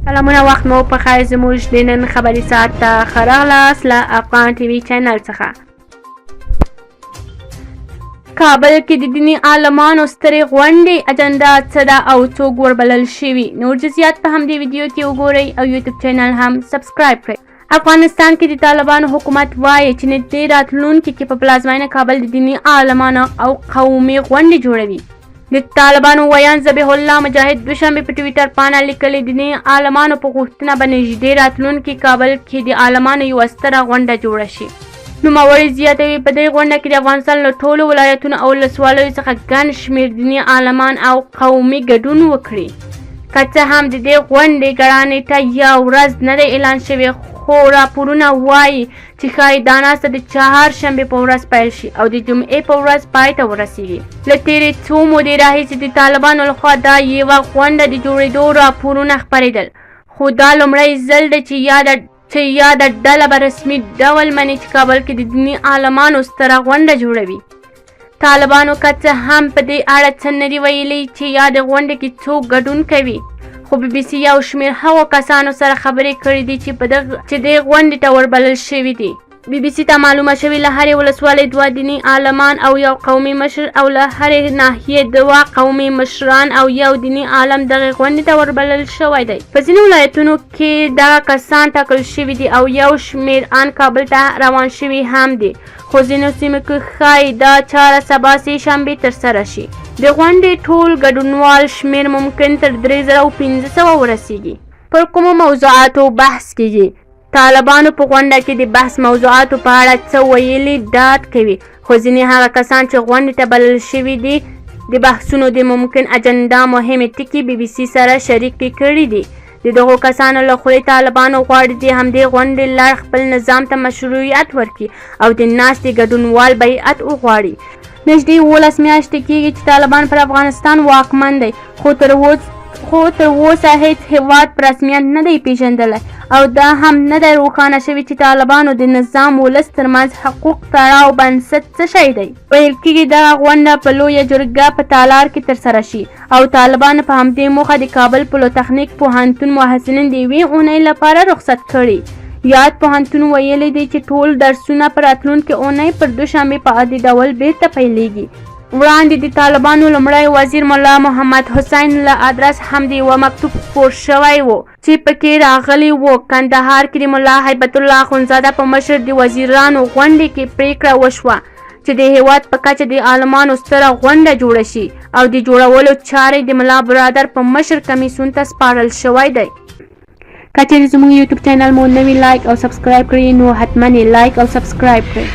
سلامونه وخت مو په خیر زموږ د نن خبري ساعت ته ښه راغلاست له افغان ټي وي چینل څخه. کابل کې د دیني عالمانو سترې غونډې اجنډا څه ده او څوک وربلل شوي؟ نور جزئیات په همدې ویډیو کې وګورئ او یوټیوب چینل هم سبسکرایب کړئ. افغانستان کې د طالبانو حکومت وایي چې نږدې راتلونکي کې په پلازمینه کابل د دیني عالمانو او قومي غونډې جوړوي. د طالبانو ویان ذبیح الله مجاهد دوشنبه په ټویټر باندې لیکلي دیني عالمانو په غوښتنه به نږدې راتلونکي کابل کې د عالمانو یوه ستره غونډه جوړه شي. نوموړی زیاتوي په دې غونډه کې د افغانستان له ټولو ولایتونو او ولسوالیو څخه ګڼ شمېر دیني عالمان او قومي ګډون وکړي. که څه هم د دې غونډې ګړه نیټه یا ورځ نه ده اعلان شوې، خو راپورونه وایي چې ښایي دا ناسته د چهارشنبې په ورځ پیل شي او د جمعې په ورځ پای ته ورسیږي. له تېرې څو مودې راهیسې د طالبانو لخوا دا یوه غونډه د جوړېدو راپورونه خپرېدل، خو دا لومړی ځل دی چې یاده ډله به رسمي ډول مني چې کابل کې د دیني عالمانو ستره غونډه جوړوي. طالبانو که څه هم په دې اړه څه نه دي ویلي چې یادې غونډې کې څوک ګډون کوي، خو بي بي سي یو شمېر هغو کسانو سره خبرې کړې دي چې دې غونډې ته وربلل شوي دي. بي بي سي ته معلومه شوې له هرې ولسوالۍ دوه دیني عالمان او یو قومي مشر او له هرې ناحیې دوه قومي مشران او یو دیني عالم دغې غونډې ته وربلل شوی دی. په ځینو ولایتونو کې دغه کسان ټاکل شوي دي او یو شمېر ان کابل ته روان شوي هم دي، خو ځینو سیمو کې ښایي دا چاره سبا سې شنبې ترسره شي. د غونډې ټول ګډونوال شمېر ممکن تر 3500 ورسیږي. پر کومو موضوعاتو بحث کیږي؟ طالبانو په غونډه کې د بحث موضوعاتو په اړه څه ویلي ډاډ کوي، خو ځینې هغه کسان چې غونډې ته بلل شوي دي د بحثونو د ممکن اجنډا مهمې ټکي بي بي سي سره شریکې کړي دي. د دغو کسانو له خولې طالبانو غواړي د همدې غونډې لړ خپل نظام ته مشروعیت ورکړي او د ناستې ګډونوال بیعت وغواړي. نږدې 11 میاشتې کېږي چې طالبان پر افغانستان واکمن دی، خو تر اوسه هیڅ هیواد په رسمیت نه دی پیژندلی او دا هم نه دی روښانه شوي چې طالبانو د نظام ولس ترمنځ حقوق تړاو بنسټ څه شی دی. ویل کېږي دغه غونډه په لویه جرګه په تالار کې ترسره شي او طالبان په همدې موخه د کابل پولیتخنیک پوهنتون محصلین د یوې اونۍ لپاره رخصت کړي. یاد پوهنتون ویلی دی چې ټول درسونه په راتلونکې اونۍ پر دوشنبې په عادي ډول بیرته پیلیږي. وړاندې د طالبانو لومړی وزیر ملا محمد حسین له ادرس هم د یوه مکتوب خپور شوی و چې پکې راغلی و کندهار کې د ملا هیبت الله اخندزاده په مشر د وزیرانو غونډې کې پریکړه وشوه چې د هیواد په کچه د عالمانو ستره غونډه جوړه شي او د جوړولو چارې د ملا برادر په مشر کمیسیون ته سپارل شوی دی. که چېرې زموږ یوټیوب چینل مو نوي لایک او سبسکرایب کړئ نو حتما یې لایک او سبسکرایب کړئ.